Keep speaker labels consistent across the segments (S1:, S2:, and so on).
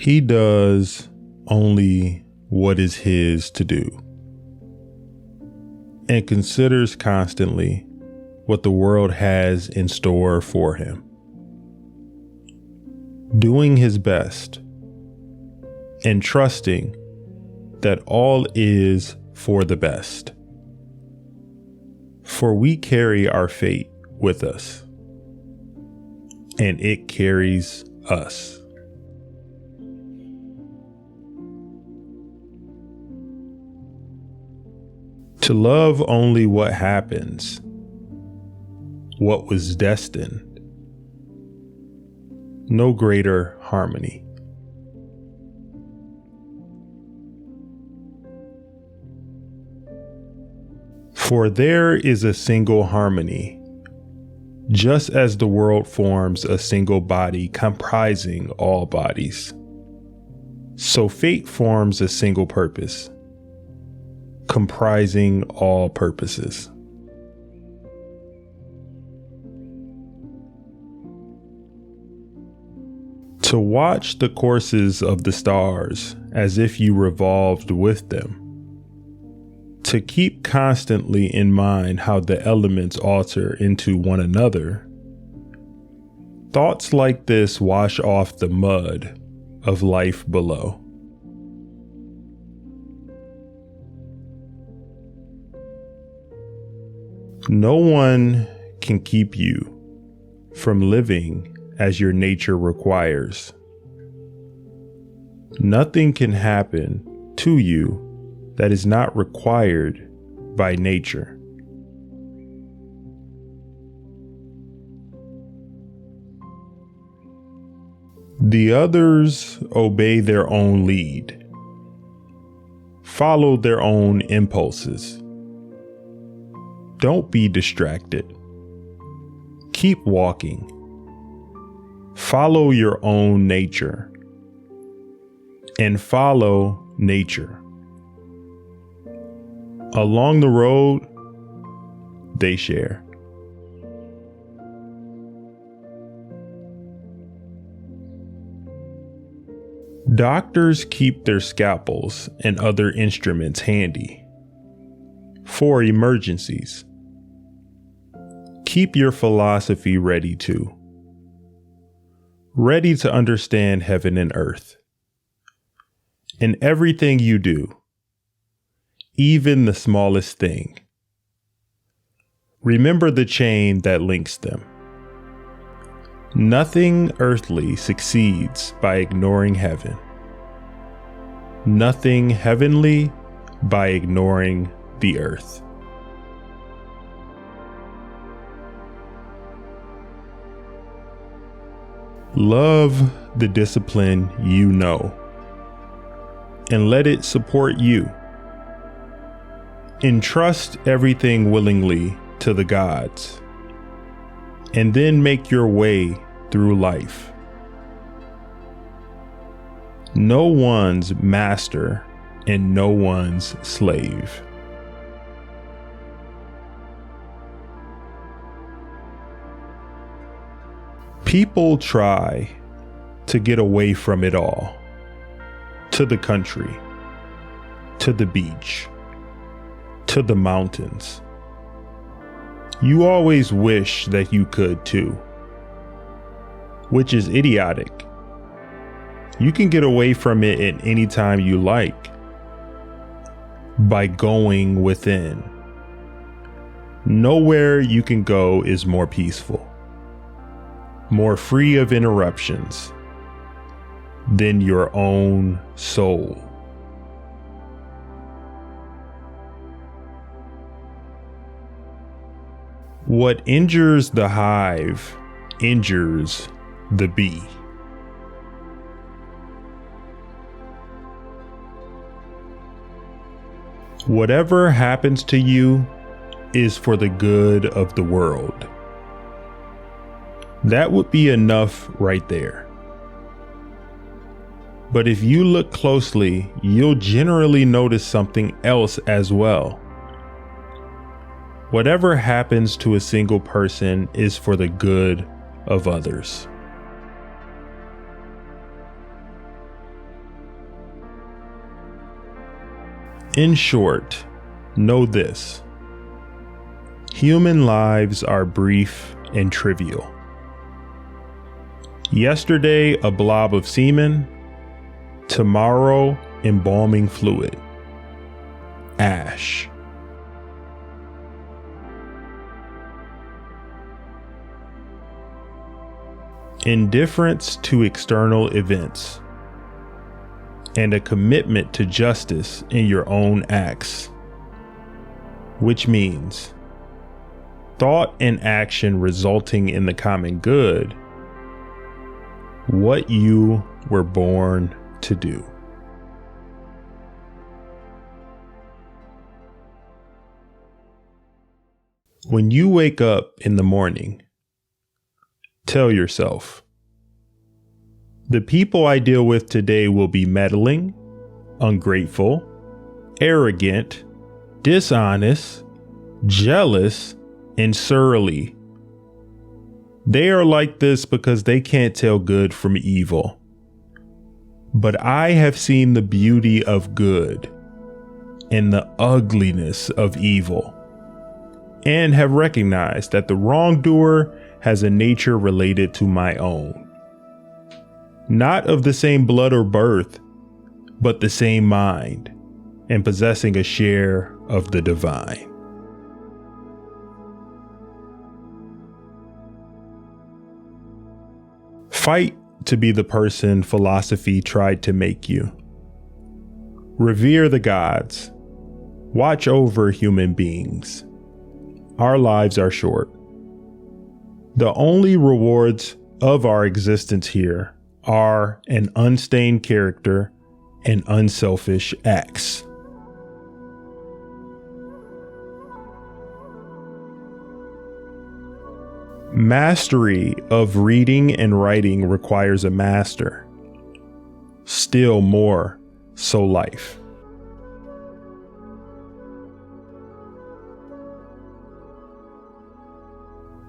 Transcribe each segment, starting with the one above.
S1: He does only what is his to do, and considers constantly what the world has in store for him, doing his best and trusting that all is for the best. For we carry our fate with us, and it carries us. To love only what happens, what was destined, no greater harmony. For there is a single harmony, just as the world forms a single body comprising all bodies. So fate forms a single purpose, comprising all purposes. To watch the courses of the stars as if you revolved with them. To keep constantly in mind how the elements alter into one another. Thoughts like this wash off the mud of life below. No one can keep you from living as your nature requires. Nothing can happen to you that is not required by nature. The others obey their own lead, follow their own impulses. Don't be distracted. Keep walking. Follow your own nature and follow nature. Along the road, they share. Doctors keep their scalpels and other instruments handy for emergencies. Keep your philosophy ready too. Ready to understand heaven and earth. In everything you do, even the smallest thing. Remember the chain that links them. Nothing earthly succeeds by ignoring heaven. Nothing heavenly by ignoring the earth. Love the discipline you know, and let it support you. Entrust everything willingly to the gods, and then make your way through life. No one's master and no one's slave. People try to get away from it all, to the country, to the beach, to the mountains. You always wish that you could too, which is idiotic. You can get away from it at any time you like by going within. Nowhere you can go is more peaceful, more free of interruptions than your own soul. What injures the hive injures the bee. Whatever happens to you is for the good of the world. That would be enough right there. But if you look closely, you'll generally notice something else as well. Whatever happens to a single person is for the good of others. In short, know this: human lives are brief and trivial. Yesterday, a blob of semen. Tomorrow, embalming fluid. Ash. Indifference to external events, and a commitment to justice in your own acts, which means thought and action resulting in the common good, what you were born to do. When you wake up in the morning, tell yourself, the people I deal with today will be meddling, ungrateful, arrogant, dishonest, jealous, and surly. They are like this because they can't tell good from evil. But I have seen the beauty of good and the ugliness of evil, and have recognized that the wrongdoer has a nature related to my own. Not of the same blood or birth, but the same mind, and possessing a share of the divine. Fight to be the person philosophy tried to make you. Revere the gods. Watch over human beings. Our lives are short. The only rewards of our existence here are an unstained character and unselfish acts. Mastery of reading and writing requires a master. Still more, so life.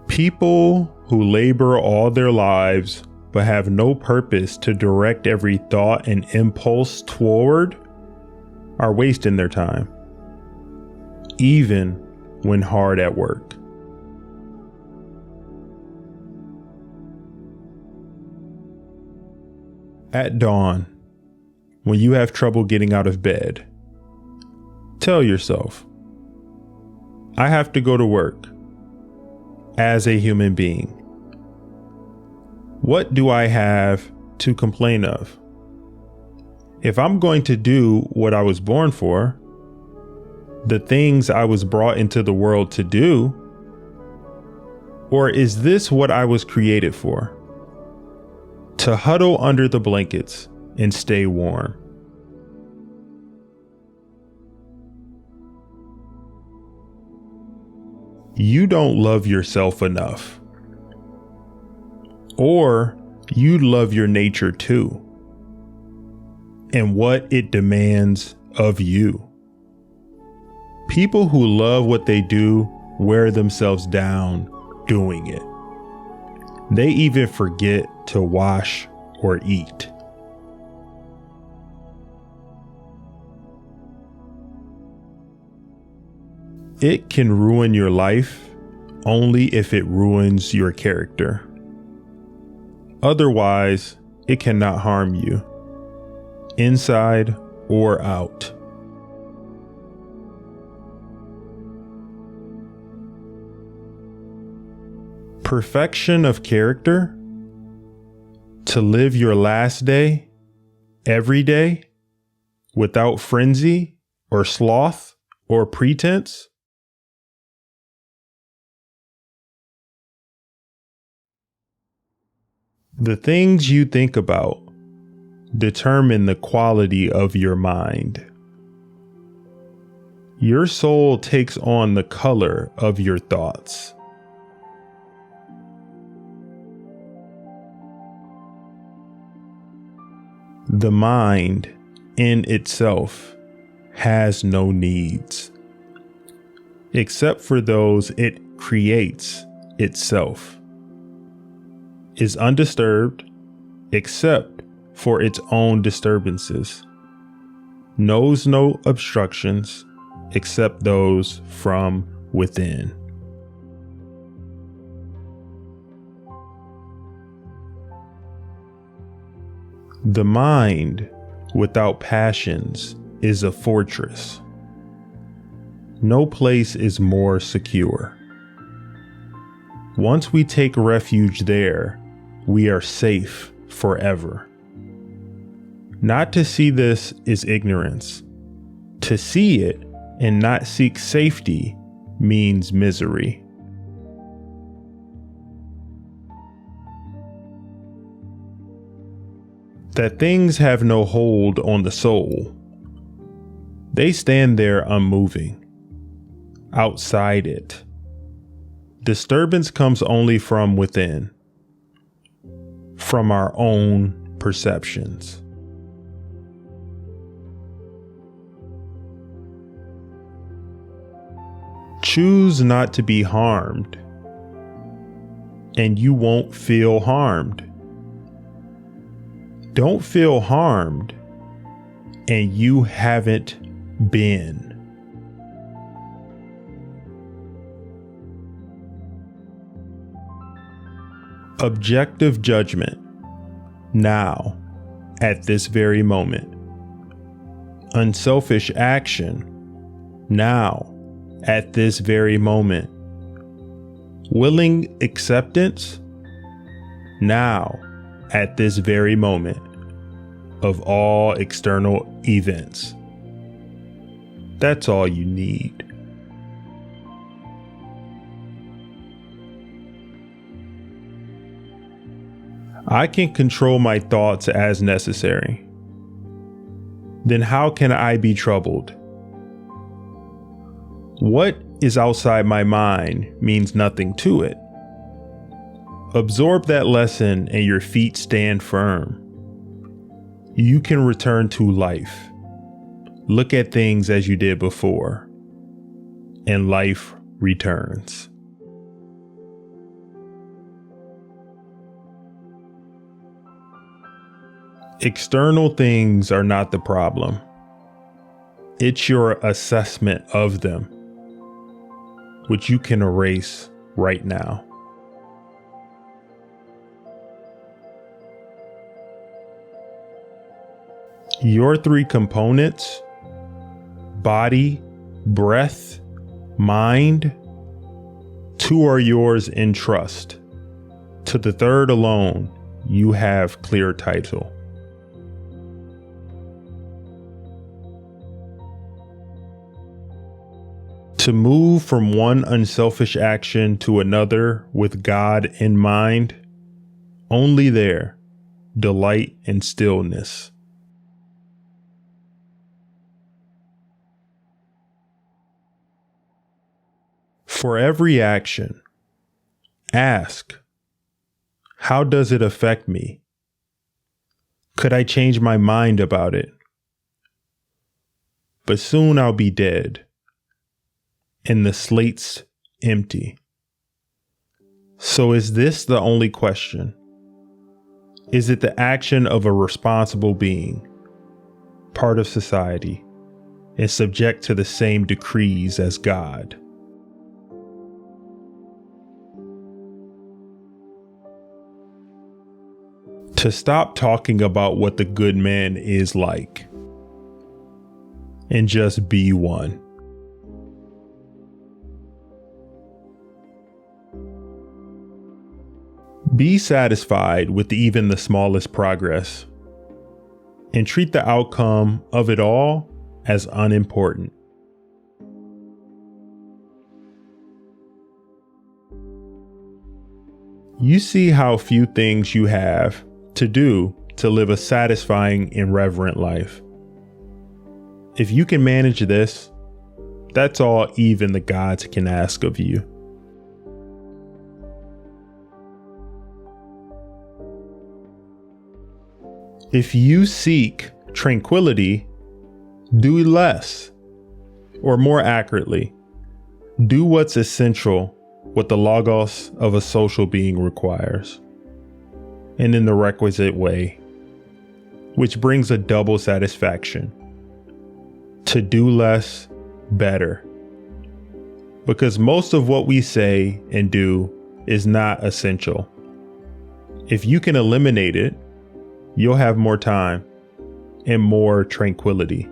S1: People who labor all their lives but have no purpose to direct every thought and impulse toward are wasting their time, even when hard at work. At dawn, when you have trouble getting out of bed, tell yourself, I have to go to work as a human being. What do I have to complain of? If I'm going to do what I was born for, the things I was brought into the world to do, or is this what I was created for? To huddle under the blankets and stay warm. You don't love yourself enough. Or you love your nature too, and what it demands of you. People who love what they do wear themselves down doing it. They even forget to wash or eat. It can ruin your life only if it ruins your character. Otherwise, it cannot harm you, inside or out. Perfection of character? To live your last day, every day, without frenzy or sloth or pretense? The things you think about determine the quality of your mind. Your soul takes on the color of your thoughts. The mind in itself has no needs, except for those it creates itself. Is undisturbed except for its own disturbances. knows no obstructions except those from within. The mind without passions is a fortress. No place is more secure. Once we take refuge there, we are safe forever. Not to see this is ignorance. To see it and not seek safety means misery. That things have no hold on the soul. They stand there unmoving, outside it. Disturbance comes only from within, from our own perceptions. Choose not to be harmed, and you won't feel harmed. Don't feel harmed, and you haven't been. Objective judgment, now, at this very moment. Unselfish action, now, at this very moment. Willing acceptance, now, at this very moment, of all external events. That's all you need. I can control my thoughts as necessary. Then how can I be troubled? What is outside my mind means nothing to it. Absorb that lesson and your feet stand firm. You can return to life. Look at things as you did before, and life returns. External things are not the problem. It's your assessment of them, which you can erase right now. Your three components, body, breath, mind, 2 are yours in trust. To the third alone, you have clear title. To move from one unselfish action to another with God in mind, only there, delight in stillness. For every action, ask, how does it affect me? Could I change my mind about it? But soon I'll be dead, and the slate's empty. So is this the only question? Is it the action of a responsible being, part of society, and subject to the same decrees as God? To stop talking about what the good man is like, and just be one. Be satisfied with even the smallest progress, and treat the outcome of it all as unimportant. You see how few things you have to do to live a satisfying and reverent life. If you can manage this, that's all even the gods can ask of you. If you seek tranquility, do less, or more accurately, do what's essential, what the logos of a social being requires, and in the requisite way, which brings a double satisfaction, to do less better. Because most of what we say and do is not essential. If you can eliminate it, you'll have more time and more tranquility.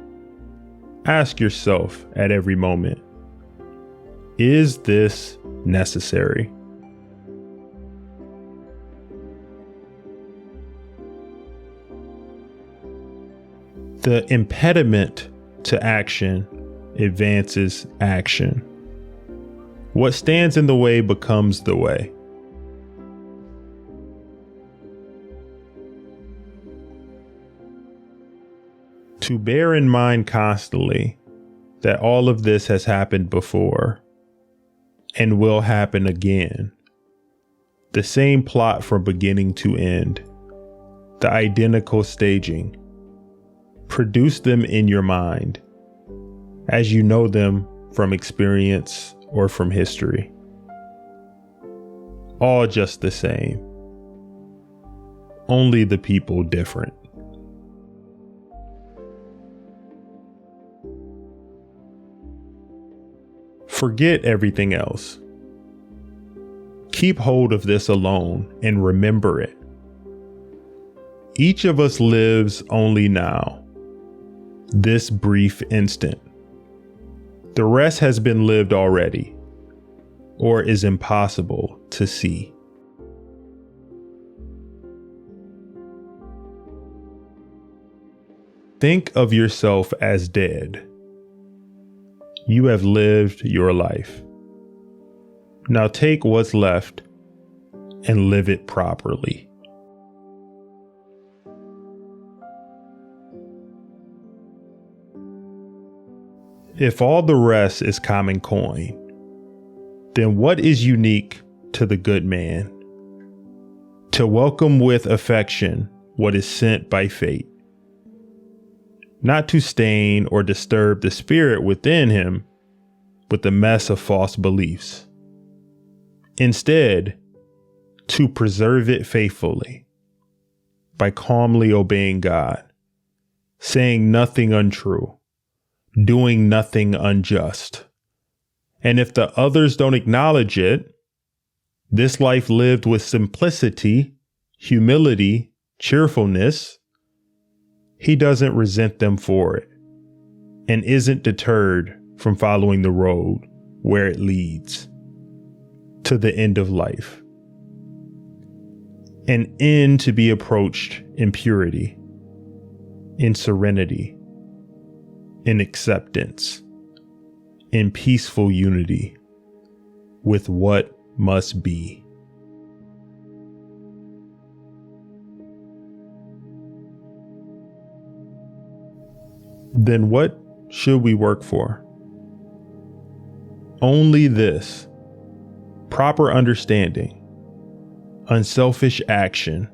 S1: Ask yourself at every moment, is this necessary? The impediment to action advances action. What stands in the way becomes the way. To bear in mind constantly that all of this has happened before and will happen again. The same plot from beginning to end, the identical staging. Produce them in your mind as you know them from experience or from history. All just the same, only the people different. Forget everything else. Keep hold of this alone and remember it. Each of us lives only now, this brief instant. The rest has been lived already, or is impossible to see. Think of yourself as dead. You have lived your life. Now take what's left and live it properly. If all the rest is common coin, then what is unique to the good man? To welcome with affection what is sent by fate. Not to stain or disturb the spirit within him with the mess of false beliefs. Instead, to preserve it faithfully by calmly obeying God, saying nothing untrue, doing nothing unjust. And if the others don't acknowledge it, this life lived with simplicity, humility, cheerfulness, he doesn't resent them for it and isn't deterred from following the road where it leads to the end of life. An end to be approached in purity, in serenity, in acceptance, in peaceful unity with what must be. Then what should we work for? Only this: proper understanding, unselfish action,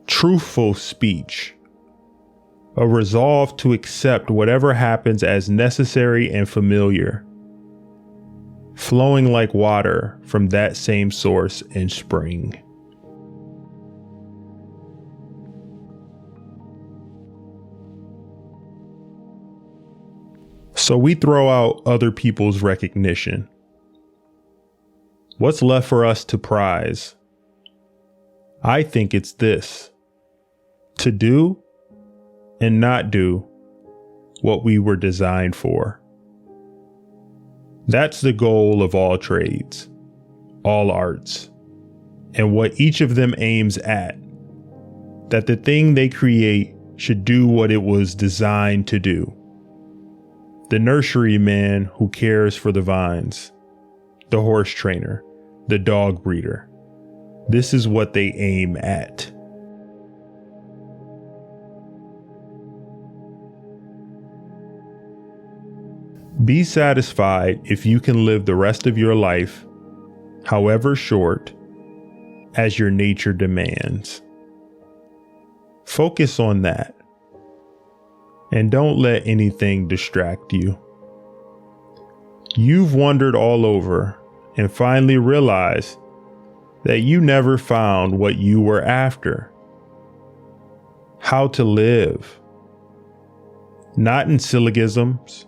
S1: truthful speech, a resolve to accept whatever happens as necessary and familiar, flowing like water from that same source in spring. So we throw out other people's recognition. What's left for us to prize? I think it's this: to do and not do what we were designed for. That's the goal of all trades, all arts, and what each of them aims at, that the thing they create should do what it was designed to do. The nurseryman who cares for the vines, the horse trainer, the dog breeder. This is what they aim at. Be satisfied if you can live the rest of your life, however short, as your nature demands. Focus on that. And don't let anything distract you. You've wandered all over and finally realized that you never found what you were after. How to live. Not in syllogisms,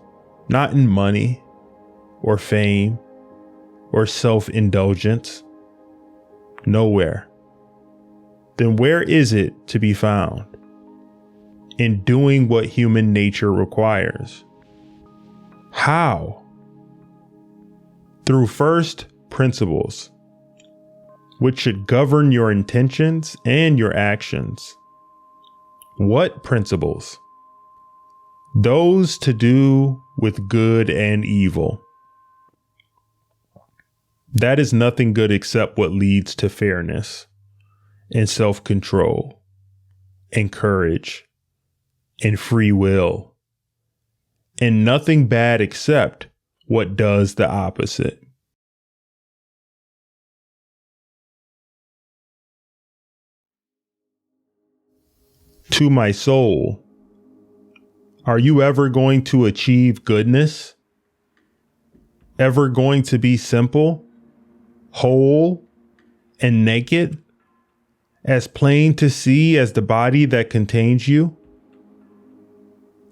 S1: not in money or fame or self-indulgence. Nowhere. Then where is it to be found? In doing what human nature requires. How? Through first principles, which should govern your intentions and your actions. What principles? Those to do with good and evil. That is nothing good except what leads to fairness and self-control and courage and free will, and nothing bad except what does the opposite. To my soul, are you ever going to achieve goodness? Ever going to be simple, whole, and naked, as plain to see as the body that contains you?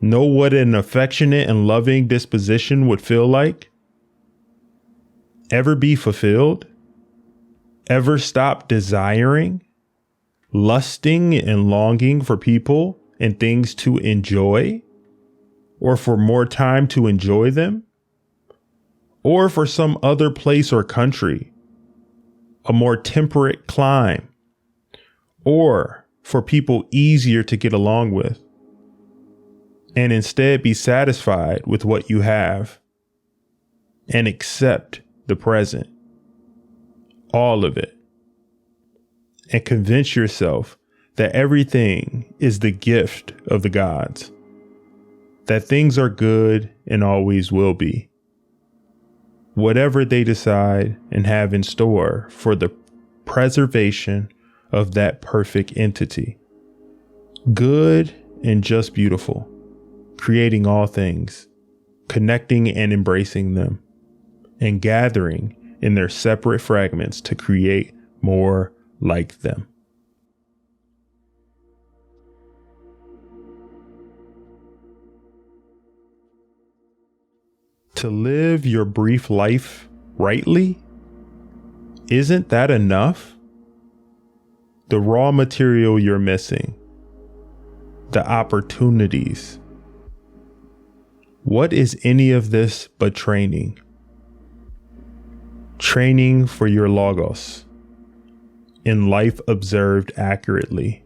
S1: Know what an affectionate and loving disposition would feel like? Ever be fulfilled? Ever stop desiring, lusting, and longing for people and things to enjoy? Or for more time to enjoy them? Or for some other place or country, a more temperate clime? Or for people easier to get along with? And instead be satisfied with what you have and accept the present, all of it, and convince yourself that everything is the gift of the gods, that things are good and always will be, whatever they decide and have in store for the preservation of that perfect entity, good and just beautiful, creating all things, connecting and embracing them, and gathering in their separate fragments to create more like them. To live your brief life rightly? Isn't that enough? The raw material you're missing, the opportunities. What is any of this but training? Training for your logos, in life observed accurately,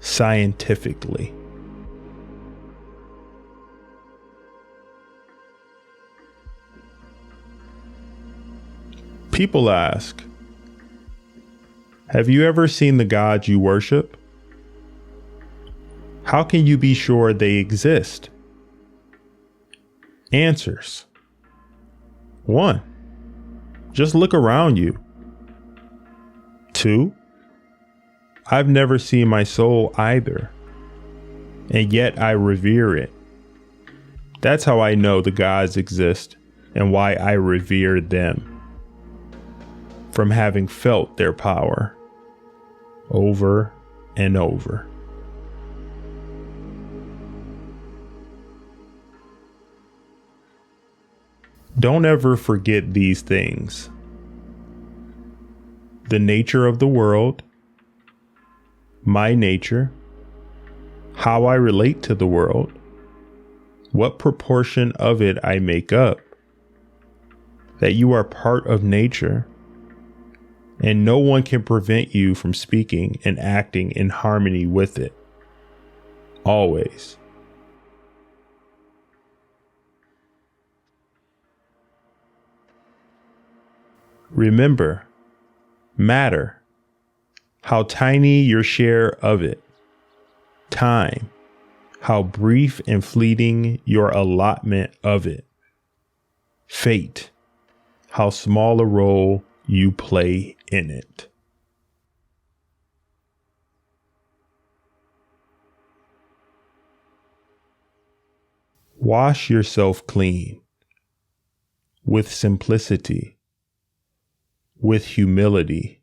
S1: scientifically. People ask, have you ever seen the gods you worship? How can you be sure they exist? Answers. 1. Just look around you. 2. I've never seen my soul either, and yet I revere it. That's how I know the gods exist and why I revere them. From having felt their power over and over. Don't ever forget these things. The nature of the world, my nature, how I relate to the world, what proportion of it I make up, that you are part of nature, and no one can prevent you from speaking and acting in harmony with it. Always. Remember, matter, how tiny your share of it. Time, how brief and fleeting your allotment of it. Fate, how small a role you play in it. Wash yourself clean with simplicity, with humility,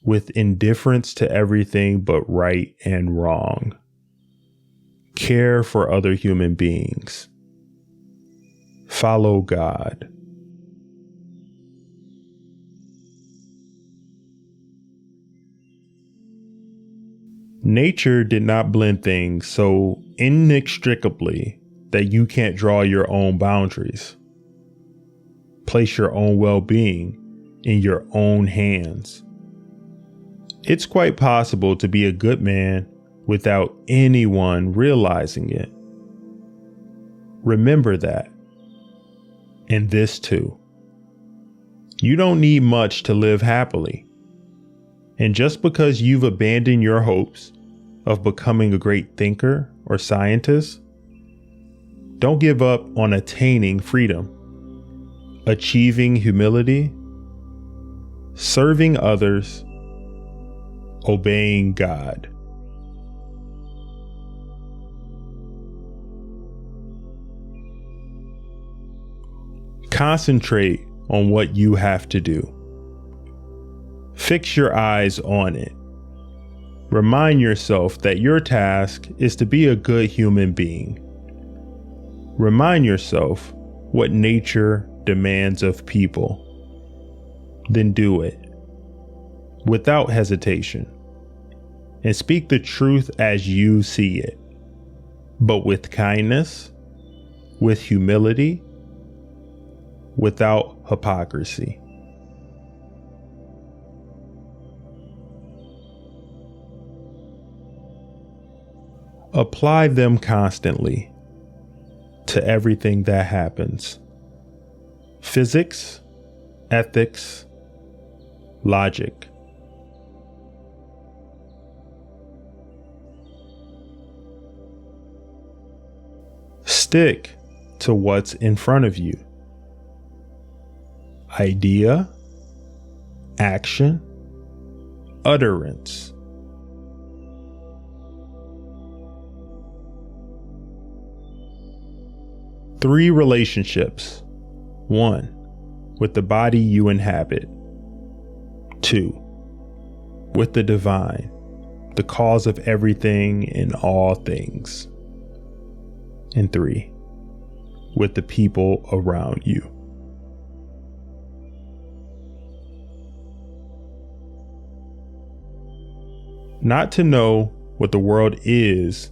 S1: with indifference to everything but right and wrong. Care for other human beings. Follow God. Nature did not blend things so inextricably that you can't draw your own boundaries. Place your own well-being in your own hands. It's quite possible to be a good man without anyone realizing it. Remember that. And this too. You don't need much to live happily. And just because you've abandoned your hopes of becoming a great thinker or scientist, don't give up on attaining freedom, achieving humility, serving others, obeying God. Concentrate on what you have to do. Fix your eyes on it. Remind yourself that your task is to be a good human being. Remind yourself what nature demands of people. Then do it without hesitation and speak the truth as you see it, but with kindness, with humility, without hypocrisy. Apply them constantly to everything that happens. Physics, ethics, logic. Stick to what's in front of you. Idea, action, utterance. Three relationships. 1. With the body you inhabit. 2. With the divine, the cause of everything and all things. And 3. With the people around you. Not to know what the world is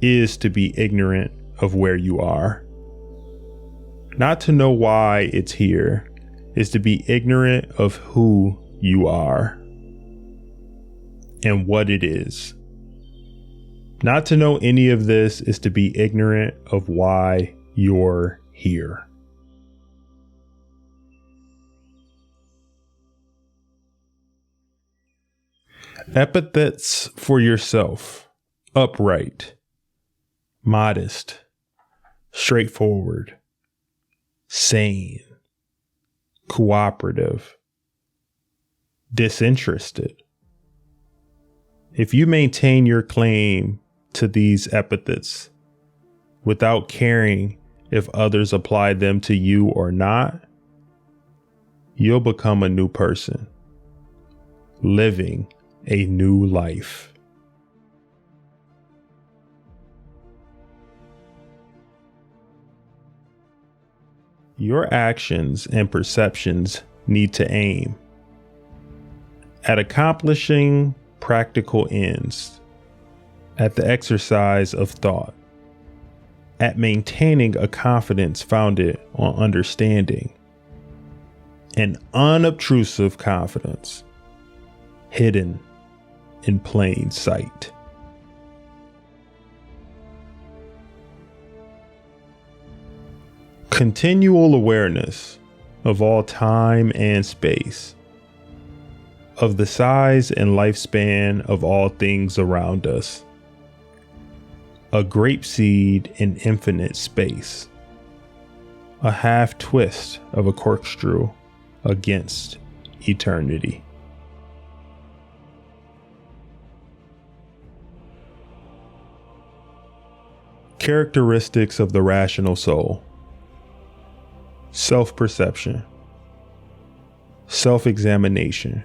S1: to be ignorant of where you are. Not to know why it's here is to be ignorant of who you are and what it is. Not to know any of this is to be ignorant of why you're here. Epithets for yourself: upright, modest, straightforward, sane, cooperative, disinterested. If you maintain your claim to these epithets without caring if others apply them to you or not, you'll become a new person, living a new life. Your actions and perceptions need to aim at accomplishing practical ends, at the exercise of thought, at maintaining a confidence founded on understanding, an unobtrusive confidence hidden in plain sight. Continual awareness of all time and space, of the size and lifespan of all things around us, a grape seed in infinite space, a half twist of a corkscrew against eternity. Characteristics of the rational soul: self-perception, self-examination,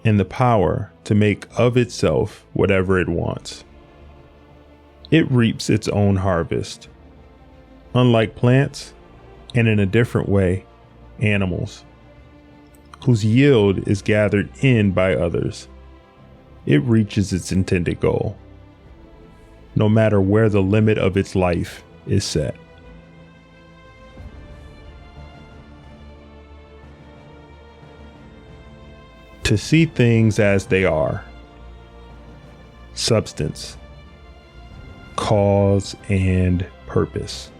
S1: and the power to make of itself whatever it wants. it reaps its own harvest. Unlike plants, and in a different way, animals, whose yield is gathered in by others, it reaches its intended goal, no matter where the limit of its life is set. To see things as they are, substance, cause, and purpose.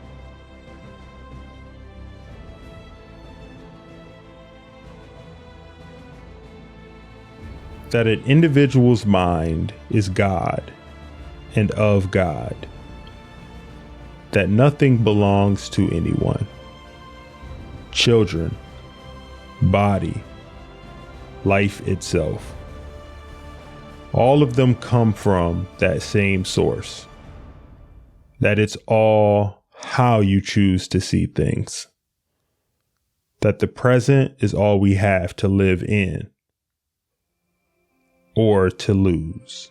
S1: That an individual's mind is God and of God. That nothing belongs to anyone. Children, body, life itself. All of them come from that same source. That it's all how you choose to see things. That the present is all we have to live in or to lose.